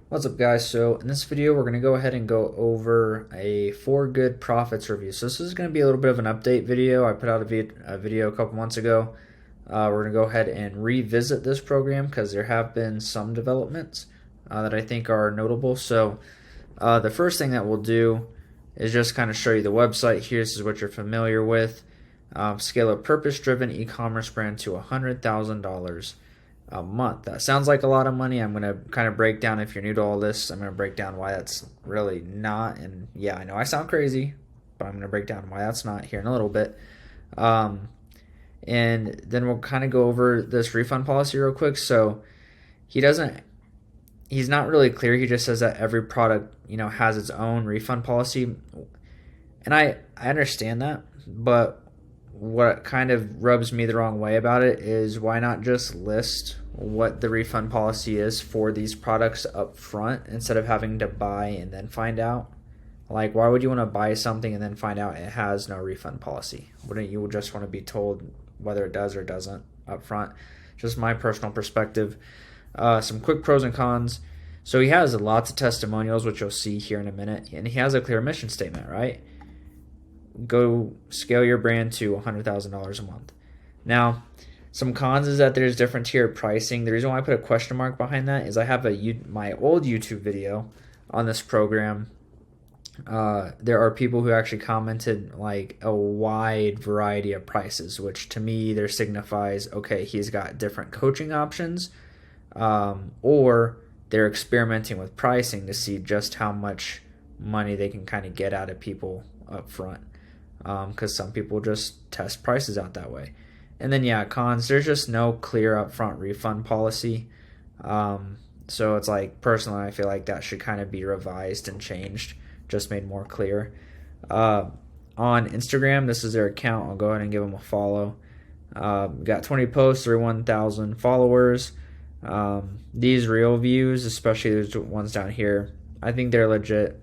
What's up, guys? So in this video we're going to go ahead and go over a 4 good profits review. So this is going to be a little bit of an update video. I put out a video a couple months ago. We're going to go ahead and revisit this program because there have been some developments that I think are notable. So the first thing that we'll do is just kind of show you the website here. This is what you're familiar with. Scale a purpose-driven e-commerce brand to $100,000 a month. That sounds like a lot of money. I'm going to kind of break down, if you're new to all this, I'm going to break down why that's really not. And yeah, I know I sound crazy, but I'm going to break down why that's not here in a little bit. And then we'll kind of go over this refund policy real quick. So he's not really clear. He just says that every product, has its own refund policy. And I understand that, but what kind of rubs me the wrong way about it is, why not just list what the refund policy is for these products up front instead of having to buy and then find out? Like, why would you want to buy something and then find out it has no refund policy? Wouldn't you just want to be told whether it does or doesn't up front? Just my personal perspective. Some quick pros and cons. So he has lots of testimonials, which you'll see here in a minute, and he has a clear mission statement, right? Go scale your brand to $100,000 a month. Now, some cons is that there's different tiered pricing. The reason why I put a question mark behind that is I have my old YouTube video on this program. There are people who actually commented like a wide variety of prices, which to me either signifies, okay, he's got different coaching options, or they're experimenting with pricing to see just how much money they can kind of get out of people up front. Because some people just test prices out that way. And then, yeah, cons, there's just no clear upfront refund policy. So it's like, personally, I feel like that should kind of be revised and changed, just made more clear. On Instagram, this is their account. I'll go ahead and give them a follow. Got 20 posts, 31,000 followers. These reel views, especially those ones down here, I think they're legit.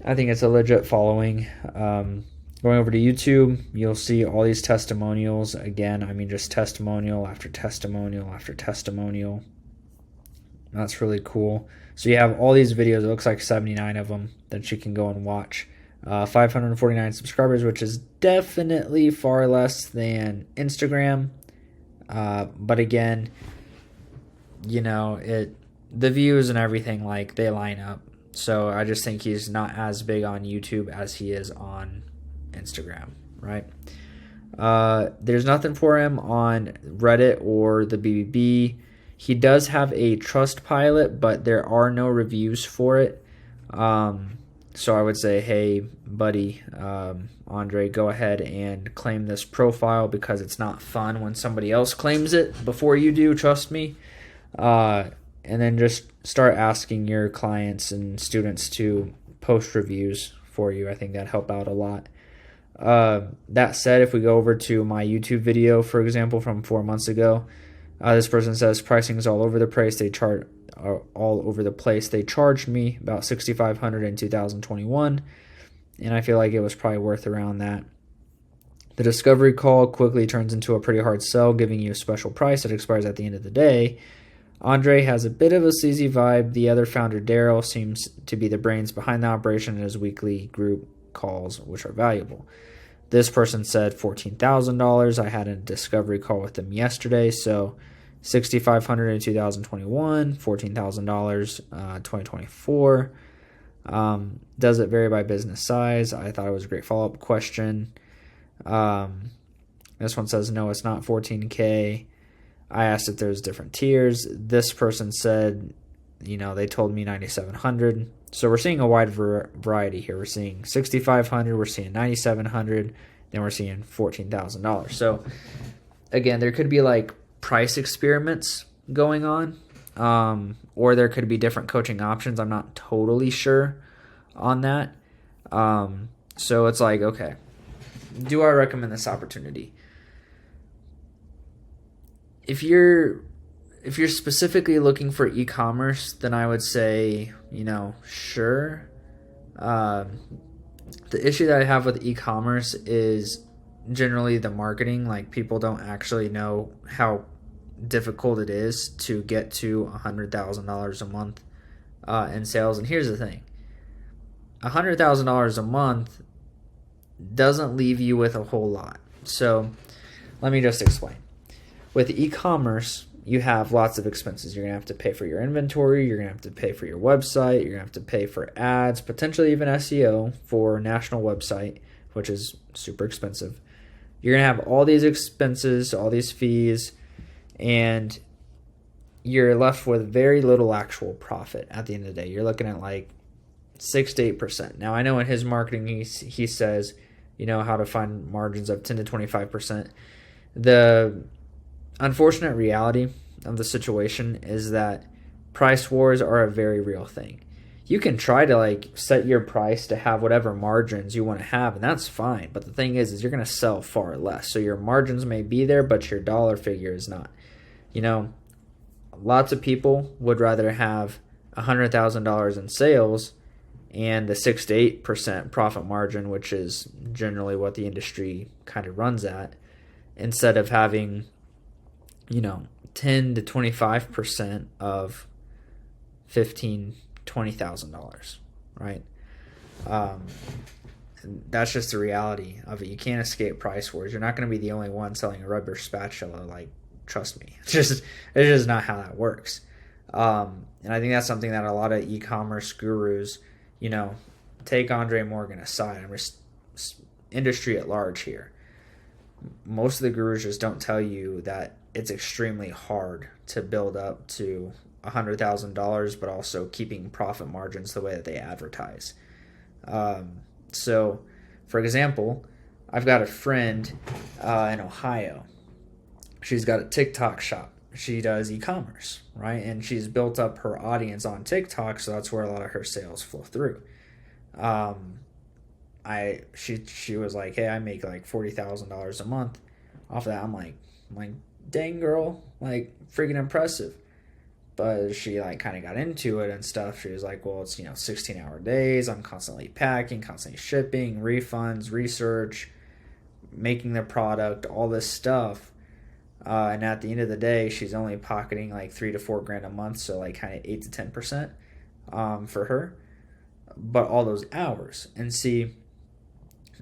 I think it's a legit following. Going over to YouTube, you'll see all these testimonials. Again, I mean, just testimonial after testimonial after testimonial. That's really cool. So you have all these videos. It looks like 79 of them that you can go and watch. 549 subscribers, which is definitely far less than Instagram. But again, the views and everything, like, they line up. So I just think he's not as big on YouTube as he is on Instagram, right? There's nothing for him on Reddit or the BBB. He does have a Trustpilot, but there are no reviews for it. So I would say, hey, buddy, Andre, go ahead and claim this profile, because it's not fun when somebody else claims it before you do, trust me. And then just start asking your clients and students to post reviews for you. I think that'd help out a lot. That said, if we go over to my YouTube video, for example, from 4 months ago, this person says pricing is all over the place. They charged me about $6,500 in 2021, and I feel like it was probably worth around that. The discovery call quickly turns into a pretty hard sell, giving you a special price that expires at the end of the day. Andre has a bit of a sleazy vibe. The other founder, Daryl, seems to be the brains behind the operation and his weekly group calls, which are valuable. This person said $14,000. I had a discovery call with them yesterday, so $6,500 in 2021, $14,000 2024. Does it vary by business size? I thought it was a great follow-up question. This one says, no, it's not $14K. I asked if there's different tiers. This person said, they told me $9,700. So we're seeing a wide variety here. We're seeing $6,500, we're seeing $9,700, then we're seeing $14,000. So again, there could be like price experiments going on, or there could be different coaching options. I'm not totally sure on that. So it's like, okay, do I recommend this opportunity? If you're specifically looking for e-commerce, then I would say, sure. The issue that I have with e-commerce is generally the marketing. Like, people don't actually know how difficult it is to get to $100,000 a month in sales. And here's the thing: $100,000 a month doesn't leave you with a whole lot. So let me just explain. With e-commerce, you have lots of expenses. You're going to have to pay for your inventory. You're going to have to pay for your website. You're going to have to pay for ads, potentially even SEO for a national website, which is super expensive. You're going to have all these expenses, all these fees, and you're left with very little actual profit at the end of the day. You're looking at like 6 to 8%. Now, I know in his marketing, he says, how to find margins of 10 to 25%. The unfortunate reality of the situation is that price wars are a very real thing. You can try to set your price to have whatever margins you want to have, and that's fine. But the thing is you're going to sell far less. So your margins may be there, but your dollar figure is not. Lots of people would rather have $100,000 in sales and the 6 to 8% profit margin, which is generally what the industry kind of runs at, instead of having 10 to 25% of $20,000, right? That's just the reality of it. You can't escape price wars. You're not going to be the only one selling a rubber spatula. Trust me, it's just not how that works. And I think that's something that a lot of e-commerce gurus, take Andre Morgan aside. I'm just industry at large here. Most of the gurus just don't tell you that it's extremely hard to build up to $100,000, but also keeping profit margins the way that they advertise. So, for example, I've got a friend in Ohio. She's got a TikTok shop. She does e-commerce, right? And she's built up her audience on TikTok, so that's where a lot of her sales flow through. She was like, hey, I make like $40,000 a month off of that. I'm like, dang girl, freaking impressive. But she kind of got into it and stuff. She was like, well, it's 16-hour days. I'm constantly packing, constantly shipping, refunds, research, making the product, all this stuff. And at the end of the day, she's only pocketing like $3,000 to $4,000 a month, so kind of 8 to 10% for her. But all those hours, and see,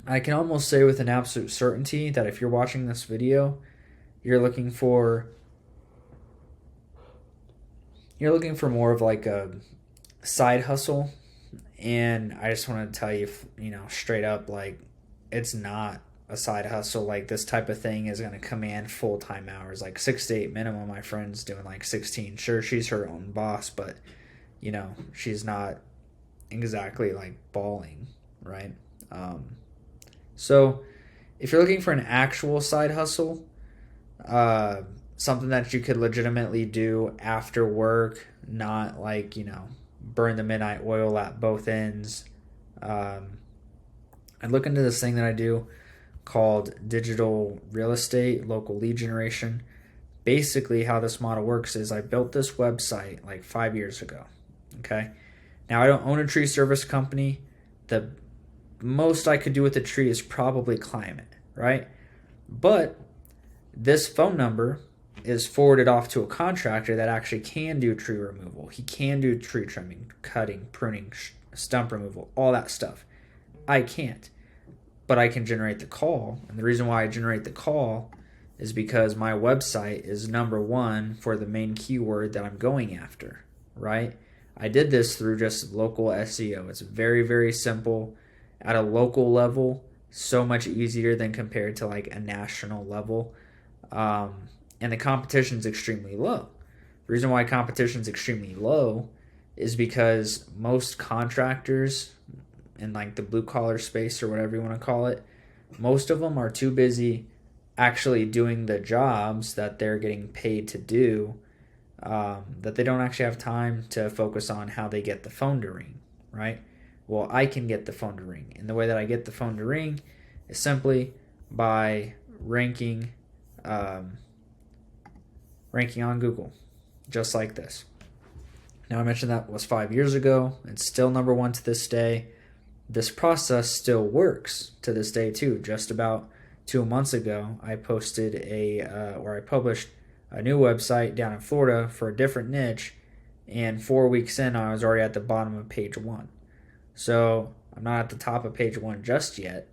I can almost say with an absolute certainty that if you're watching this video, you're looking for more of a side hustle. And I just want to tell you, straight up, it's not a side hustle. This type of thing is going to command full-time hours, 6 to 8 minimum. My friend's doing 16. Sure, she's her own boss, but she's not exactly balling, right? So if you're looking for an actual side hustle, something that you could legitimately do after work, not burn the midnight oil at both ends, I'd look into this thing that I do called digital real estate, local lead generation. Basically how this model works is I built this website 5 years ago. Okay. Now I don't own a tree service company. The most I could do with the tree is probably climb it, right? But this phone number is forwarded off to a contractor that actually can do tree removal. He can do tree trimming, cutting, pruning, stump removal, all that stuff. I can't, but I can generate the call. And the reason why I generate the call is because my website is number one for the main keyword that I'm going after, right? I did this through just local SEO. It's very, very simple at a local level, so much easier than compared to a national level. And the competition is extremely low. The reason why competition is extremely low is because most contractors in the blue collar space or whatever you want to call it, most of them are too busy actually doing the jobs that they're getting paid to do, that they don't actually have time to focus on how they get the phone to ring, right? Well, I can get the phone to ring. And the way that I get the phone to ring is simply by ranking on Google, just like this. Now, I mentioned that was 5 years ago. It's still number one to this day. This process still works to this day too. Just about 2 months ago, I posted I published a new website down in Florida for a different niche, and 4 weeks in, I was already at the bottom of page one. So I'm not at the top of page one just yet,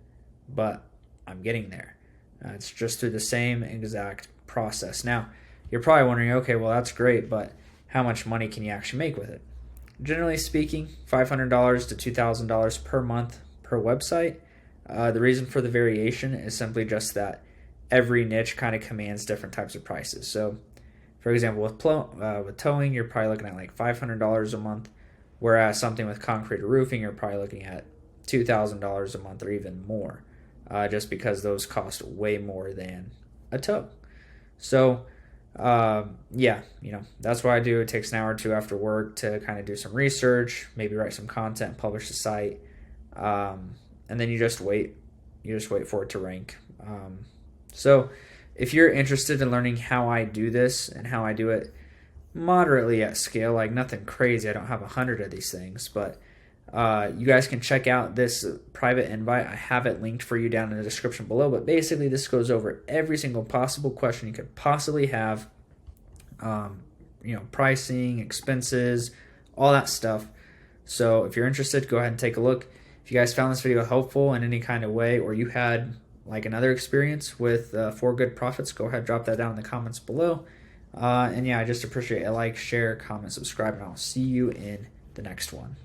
but I'm getting there. It's just through the same exact process. Now, you're probably wondering, okay, well, that's great, but how much money can you actually make with it? Generally speaking, $500 to $2,000 per month per website. The reason for the variation is simply just that every niche kind of commands different types of prices. So, for example, with towing, you're probably looking at like $500 a month, whereas something with concrete or roofing, you're probably looking at $2,000 a month or even more, just because those cost way more than a tow. So, yeah, that's what I do. It takes an hour or two after work to kind of do some research, maybe write some content, publish the site, and then you just wait. You just wait for it to rank. So if you're interested in learning how I do this and how I do it moderately at scale, like nothing crazy, I don't have 100 of these things, but you guys can check out this private invite. I have it linked for you down in the description below, but basically this goes over every single possible question you could possibly have, pricing, expenses, all that stuff. So if you're interested, go ahead and take a look. If you guys found this video helpful in any kind of way, or you had like another experience with 4 good profits, go ahead, drop that down in the comments below. And yeah, I just appreciate a like, share, comment, subscribe, and I'll see you in the next one.